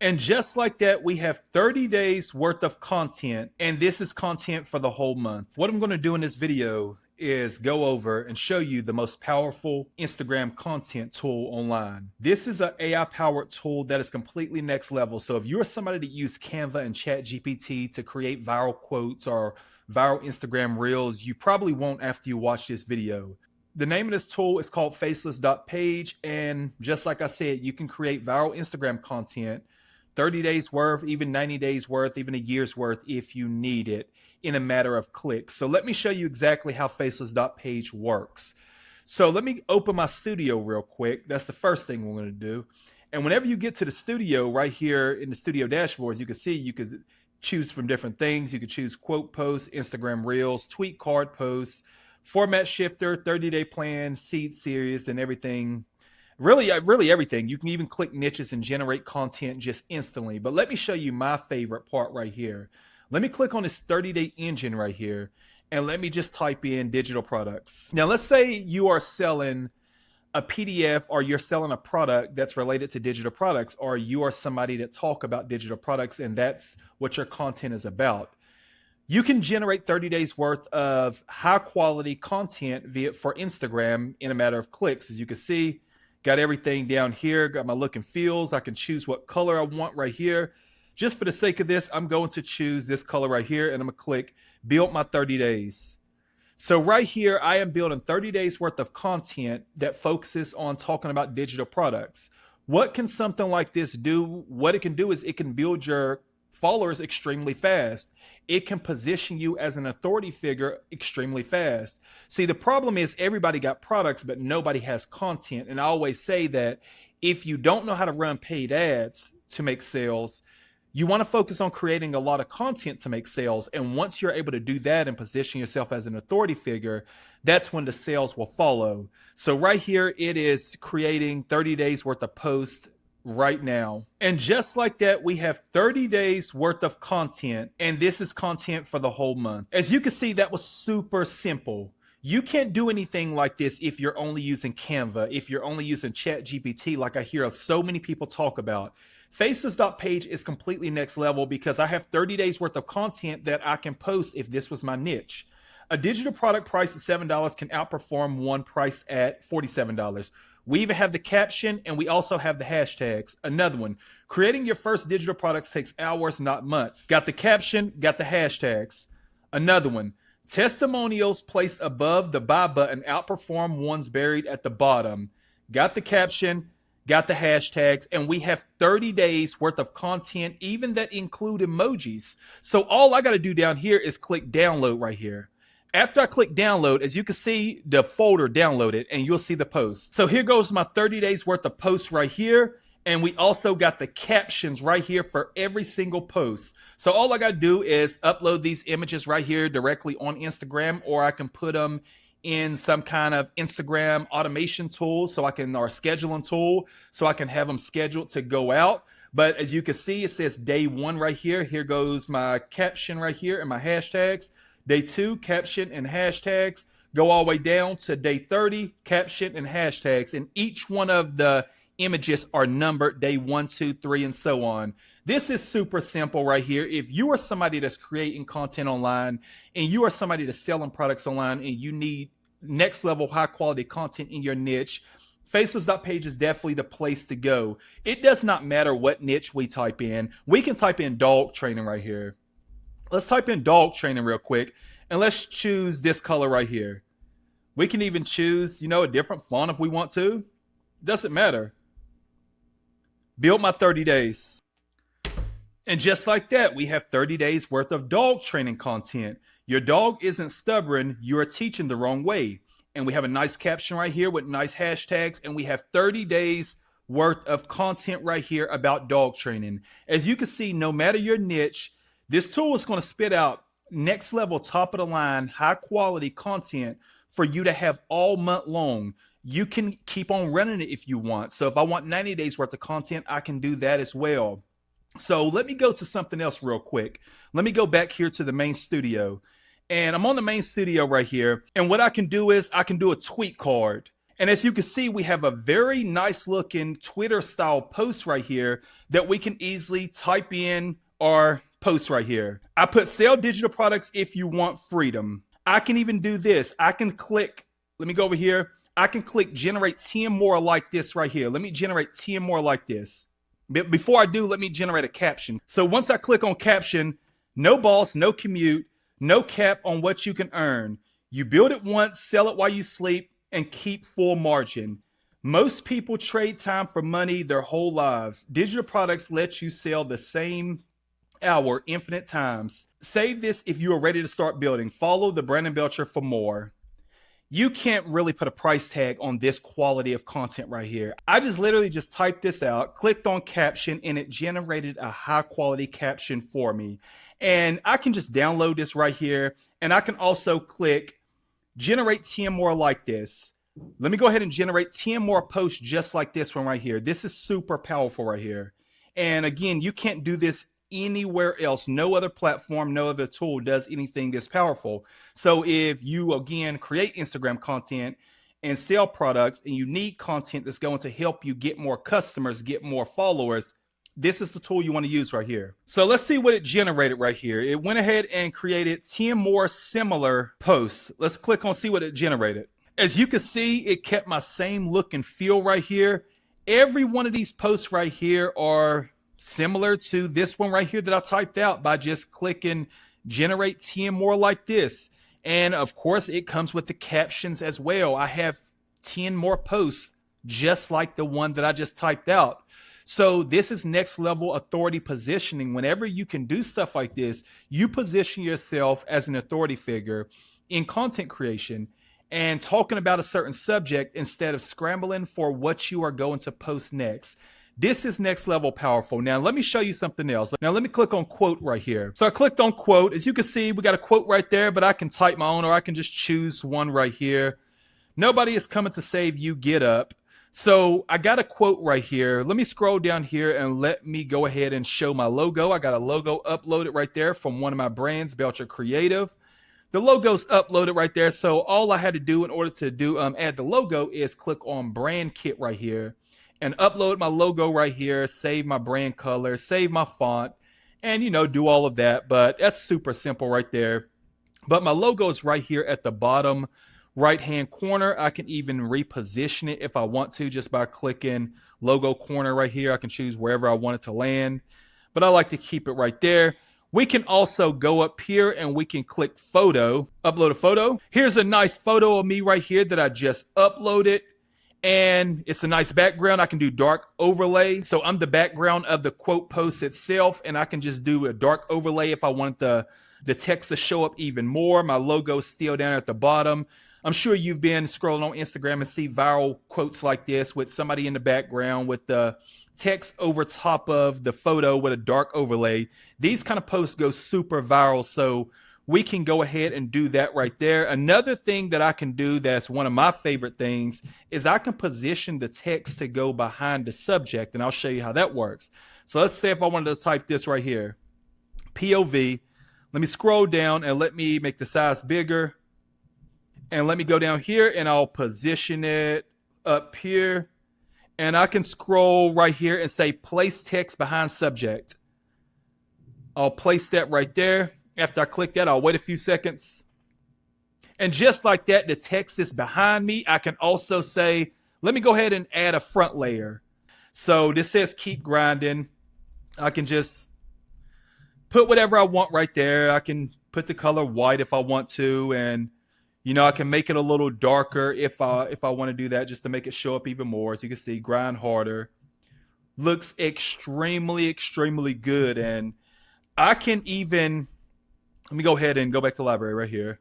And just like that, we have 30 days worth of content, and this is content for the whole month. What I'm going to do in this video is go over and show you the most powerful Instagram content tool online. This is an AI powered tool that is completely next level. So if you're somebody that used Canva and ChatGPT to create viral quotes or viral Instagram reels, you probably won't after you watch this video. The name of this tool is called Faceless.page, and just like I said, you can create viral Instagram content 30 days worth, even 90 days worth, even a year's worth if you need it in a matter of clicks. So let me show you exactly how Faceless.page works. So let me open my studio real quick. That's the first thing we're going to do. And whenever you get to the studio right here in the studio dashboards, you can see you could choose from different things. You could choose quote posts, Instagram reels, tweet card posts, format shifter, 30-day plan, seed series, and everything. Really everything. You can even click niches and generate content just instantly. But let me show you my favorite part right here. Let me click on this 30-day engine right here, and let me just type in digital products. Now, let's say you are selling a PDF, or you're selling a product that's related to digital products, or you are somebody that talk about digital products, and that's what your content is about. You can generate 30 days worth of high quality content for Instagram in a matter of clicks. As you can see, got everything down here, got my look and feels. I can choose what color I want right here. Just for the sake of this, I'm going to choose this color right here, and I'm gonna click build my 30 days. So right here, I am building 30 days worth of content that focuses on talking about digital products. What can something like this do? What it can do is it can build your followers extremely fast. It can position you as an authority figure extremely fast. See, the problem is everybody got products, but nobody has content. And I always say that if you don't know how to run paid ads to make sales, you want to focus on creating a lot of content to make sales. And once you're able to do that and position yourself as an authority figure, that's when the sales will follow. So right here, it is creating 30 days worth of posts right now. And just like that, we have 30 days worth of content, and this is content for the whole month. As you can see, that was super simple. You can't do anything like this if you're only using Canva, if you're only using ChatGPT, like I hear of so many people talk about. Faceless.page is completely next level because I have 30 days worth of content that I can post if this was my niche. A digital product priced at $7 can outperform one priced at $47. We even have the caption, and we also have the hashtags. Another one, creating your first digital products takes hours, not months. Got the caption, got the hashtags. Another one, testimonials placed above the buy button outperform ones buried at the bottom. Got the caption, got the hashtags, and we have 30 days worth of content, even that include emojis. So all I got to do down here is click download right here. After I click download, as you can see, the folder downloaded, and you'll see the post. So here goes my 30 days worth of posts right here. And we also got the captions right here for every single post. So all I got to do is upload these images right here directly on Instagram, or I can put them in some kind of Instagram automation tool or scheduling tool, so I can have them scheduled to go out. But as you can see, it says day 1 right here. Here goes my caption right here and my hashtags. Day 2, caption and hashtags. Go all the way down to day 30, caption and hashtags. And each one of the images are numbered, day 1, 2, 3, and so on. This is super simple right here. If you are somebody that's creating content online, and you are somebody that's selling products online, and you need next level high quality content in your niche, Faceless.page is definitely the place to go. It does not matter what niche we type in. We can type in dog training right here. Let's type in dog training real quick, and let's choose this color right here. We can even choose, a different font if we want to. Doesn't matter. Build my 30 days. And just like that, we have 30 days worth of dog training content. Your dog isn't stubborn, you are teaching the wrong way. And we have a nice caption right here with nice hashtags, and we have 30 days worth of content right here about dog training. As you can see, no matter your niche, this tool is going to spit out next level, top of the line, high quality content for you to have all month long. You can keep on running it if you want. So if I want 90 days worth of content, I can do that as well. So let me go to something else real quick. Let me go back here to the main studio, and I'm on the main studio right here. And what I can do is I can do a tweet card. And as you can see, we have a very nice looking Twitter style post right here that we can easily type in our post right here. I put sell digital products if you want freedom. I can even do this. I can click, let me go over here. I can click generate 10 more like this right here. Let me generate 10 more like this. But before I do, let me generate a caption. So once I click on caption, no boss, no commute, no cap on what you can earn. You build it once, sell it while you sleep, and keep full margin. Most people trade time for money their whole lives. Digital products let you sell the same hour infinite times. Save this if you are ready to start building. Follow the Brandon Belcher for more. You can't really put a price tag on this quality of content right here. I just literally just typed this out, clicked on caption, and it generated a high quality caption for me. And I can just download this right here. And I can also click generate 10 more like this. Let me go ahead and generate 10 more posts just like this one right here. This is super powerful right here. And again, you can't do this anywhere else. No other platform, no other tool does anything this powerful. So if you, again, create Instagram content and sell products and you need content that's going to help you get more customers, get more followers, this is the tool you want to use right here. So let's see what it generated right here. It went ahead and created 10 more similar posts. Let's click on see what it generated. As you can see, it kept my same look and feel right here. Every one of these posts right here are similar to this one right here that I typed out by just clicking generate 10 more like this. And of course, it comes with the captions as well. I have 10 more posts just like the one that I just typed out. So this is next level authority positioning. Whenever you can do stuff like this, you position yourself as an authority figure in content creation and talking about a certain subject instead of scrambling for what you are going to post next. This is next level powerful. Now, let me show you something else. Now, let me click on quote right here. So I clicked on quote. As you can see, we got a quote right there, but I can type my own or I can just choose one right here. Nobody is coming to save you, get up. So I got a quote right here. Let me scroll down here and let me go ahead and show my logo. I got a logo uploaded right there from one of my brands, Belcher Creative. The logo's uploaded right there. So all I had to do in order to do add the logo is click on brand kit right here and upload my logo right here, save my brand color, save my font, and do all of that. But that's super simple right there. But my logo is right here at the bottom right hand corner. I can even reposition it if I want to just by clicking logo corner right here. I can choose wherever I want it to land, but I like to keep it right there. We can also go up here and we can click photo, upload a photo. Here's a nice photo of me right here that I just uploaded. And it's a nice background. I can do dark overlay. So I'm the background of the quote post itself. And I can just do a dark overlay if I want the text to show up even more. My logo is still down at the bottom. I'm sure you've been scrolling on Instagram and see viral quotes like this with somebody in the background with the text over top of the photo with a dark overlay. These kind of posts go super viral. So we can go ahead and do that right there. Another thing that I can do that's one of my favorite things is I can position the text to go behind the subject, and I'll show you how that works. So let's say if I wanted to type this right here, POV, let me scroll down and let me make the size bigger. And let me go down here and I'll position it up here. And I can scroll right here and say place text behind subject. I'll place that right there. After I click that, I'll wait a few seconds. And just like that, the text is behind me. I can also say, let me go ahead and add a front layer. So this says keep grinding. I can just put whatever I want right there. I can put the color white if I want to. And I can make it a little darker if I want to do that, just to make it show up even more. As you can see, grind harder. Looks extremely, extremely good. And I can even, let me go ahead and go back to library right here.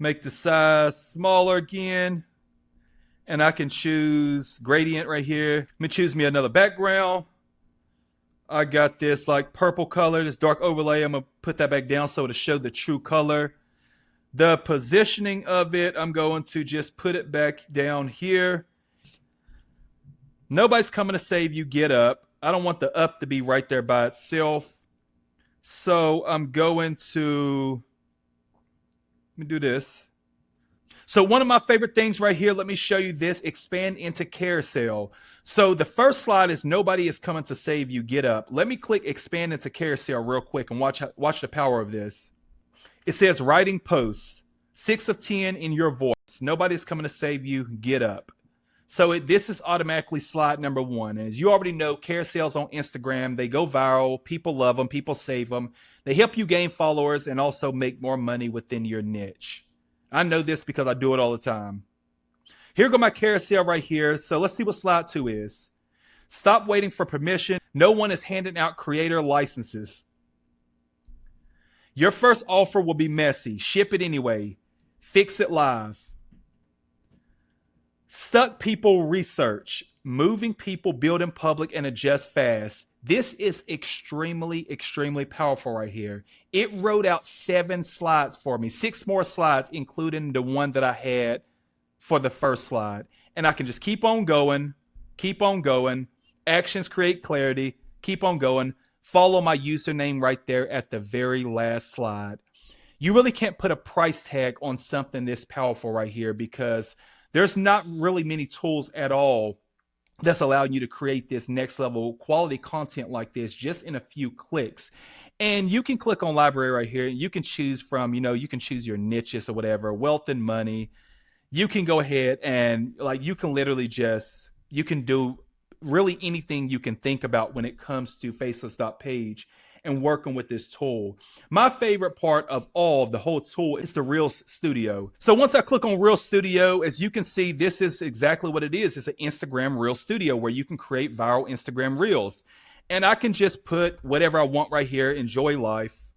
Make the size smaller again. And I can choose gradient right here. Let me choose me another background. I got this like purple color, this dark overlay. I'm going to put that back down so to show the true color. The positioning of it, I'm going to just put it back down here. Nobody's coming to save you, get up. I don't want the up to be right there by itself. So I'm going to, let me do this. So one of my favorite things right here, let me show you this, expand into carousel. So the first slide is nobody is coming to save you, get up. Let me click expand into carousel real quick and watch the power of this. It says writing posts, 6 of 10 in your voice. Nobody's coming to save you, get up. So this is automatically slide number 1. And as you already know, carousels on Instagram, they go viral. People love them. People save them. They help you gain followers and also make more money within your niche. I know this because I do it all the time. Here go my carousel right here. So let's see what slide 2 is. Stop waiting for permission. No one is handing out creator licenses. Your first offer will be messy. Ship it anyway. Fix it live. Stuck people research. Moving people, build in public, and adjust fast. This is extremely, extremely powerful right here. It wrote out 7 slides for me, 6 more slides, including the one that I had for the first slide. And I can just keep on going, keep on going. Actions create clarity, keep on going. Follow my username right there at the very last slide. You really can't put a price tag on something this powerful right here because there's not really many tools at all that's allowing you to create this next level quality content like this just in a few clicks. And you can click on library right here. You can choose from, you can choose your niches or whatever, wealth and money. You can go ahead and you can literally you can do really anything you can think about when it comes to Faceless.page and working with this tool. My favorite part of the whole tool is the Reels Studio. So once I click on Reels Studio, as you can see, this is exactly what it is. It's an Instagram Reel Studio where you can create viral Instagram Reels. And I can just put whatever I want right here, enjoy life.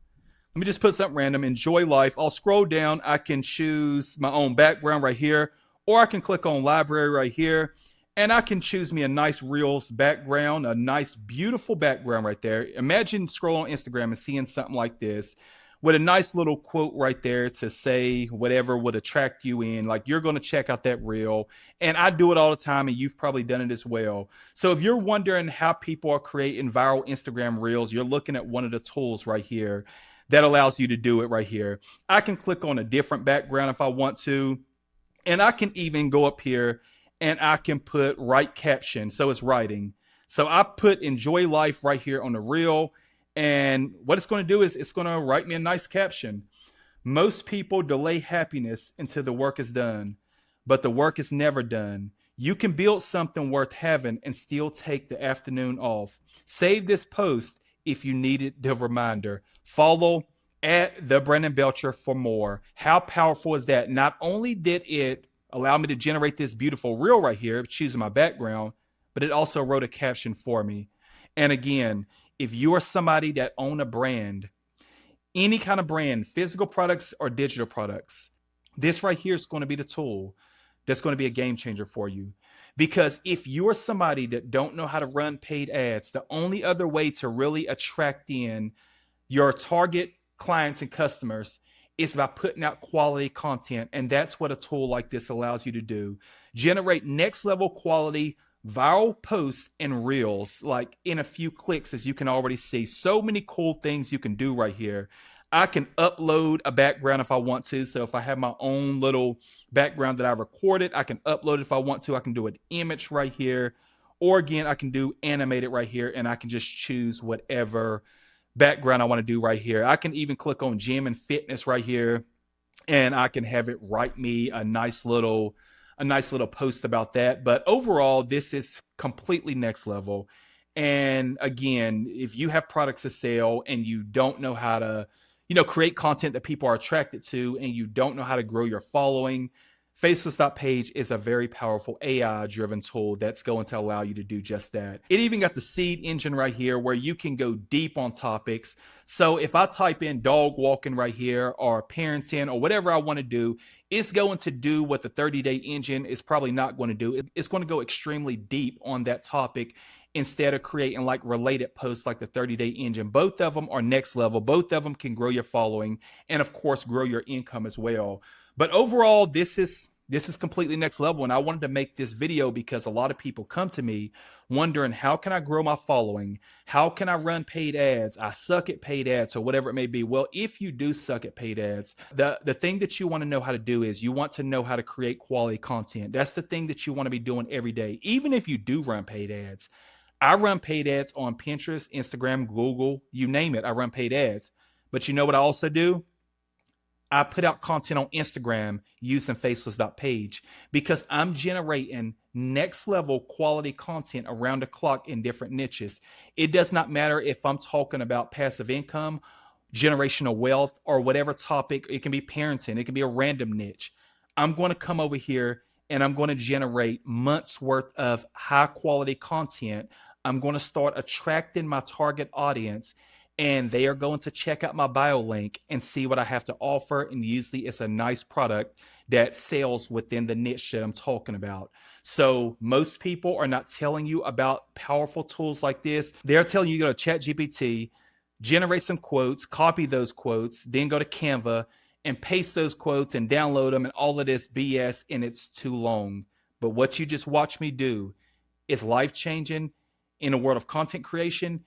Let me just put something random, enjoy life. I'll scroll down. I can choose my own background right here, or I can click on library right here. And I can choose me a nice Reels background, a nice, beautiful background right there. Imagine scrolling on Instagram and seeing something like this with a nice little quote right there to say whatever would attract you in. Like you're going to check out that reel. And I do it all the time, and you've probably done it as well. So if you're wondering how people are creating viral Instagram Reels, you're looking at one of the tools right here that allows you to do it right here. I can click on a different background if I want to. And I can even go up here and I can put write caption. So it's writing. So I put enjoy life right here on the reel. And what it's going to do is it's going to write me a nice caption. Most people delay happiness until the work is done, but the work is never done. You can build something worth having and still take the afternoon off. Save this post if you needed the reminder. Follow at the Brandon Belcher for more. How powerful is that? Not only did it allow me to generate this beautiful reel right here, choosing my background, but it also wrote a caption for me. And again, if you are somebody that own a brand, any kind of brand, physical products or digital products, this right here is going to be the tool that's going to be a game changer for you. Because if you're somebody that don't know how to run paid ads, the only other way to really attract in your target clients and customers is by putting out quality content. And that's what a tool like this allows you to do. Generate next level quality viral posts and reels like in a few clicks. As you can already see, so many cool things you can do right here. I can upload a background if I want to. So if I have my own little background that I recorded, I can upload it if I want to. I can do an image right here. Or again, I can do animated right here, and I can just choose whatever background I want to do right here. I can even click on gym and fitness right here, and I can have it write me a nice little post about that. But overall, this is completely next level. And again, if you have products to sell and you don't know how to, create content that people are attracted to, and you don't know how to grow your following, Faceless.page is a very powerful AI-driven tool that's going to allow you to do just that. It even got the seed engine right here where you can go deep on topics. So if I type in dog walking right here or parenting or whatever I want to do, it's going to do what the 30-day engine is probably not going to do. It's going to go extremely deep on that topic instead of creating like related posts like the 30-day engine. Both of them are next level. Both of them can grow your following and of course grow your income as well. But overall, this is This is completely next level. And I wanted to make this video because a lot of people come to me wondering, how can I grow my following? How can I run paid ads? I suck at paid ads, or whatever it may be. Well, if you do suck at paid ads, the thing that you want to know how to do is you want to know how to create quality content. That's the thing that you want to be doing every day. Even if you do run paid ads, I run paid ads on Pinterest, Instagram, Google, you name it. I run paid ads. But you know what I also do? I put out content on Instagram using Faceless.page because I'm generating next level quality content around the clock in different niches. It does not matter if I'm talking about passive income, generational wealth, or whatever topic. It can be parenting, it can be a random niche. I'm going to come over here and I'm going to generate months worth of high quality content. I'm going to start attracting my target audience, and they are going to check out my bio link and see what I have to offer. And usually it's a nice product that sells within the niche that I'm talking about. So most people are not telling you about powerful tools like this. They're telling you to go to ChatGPT, generate some quotes, copy those quotes, then go to Canva and paste those quotes and download them and all of this BS, and it's too long. But what you just watched me do is life-changing in the world of content creation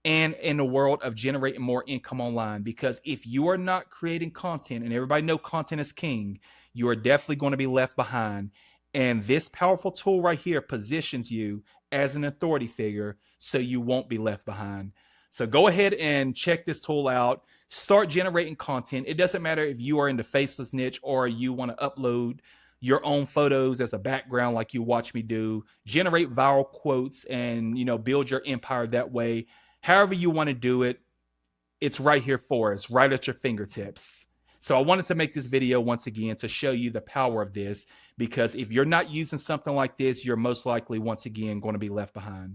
and in the world of generating more income online. Because if you are not creating content, and everybody know content is king, you are definitely going to be left behind. And this powerful tool right here positions you as an authority figure so you won't be left behind. So go ahead and check this tool out. Start generating content. It doesn't matter if you are in the faceless niche or you want to upload your own photos as a background like you watch me do. Generate viral quotes and, build your empire that way. However you want to do it, it's right here for us, right at your fingertips. So I wanted to make this video once again to show you the power of this, because if you're not using something like this, you're most likely once again going to be left behind.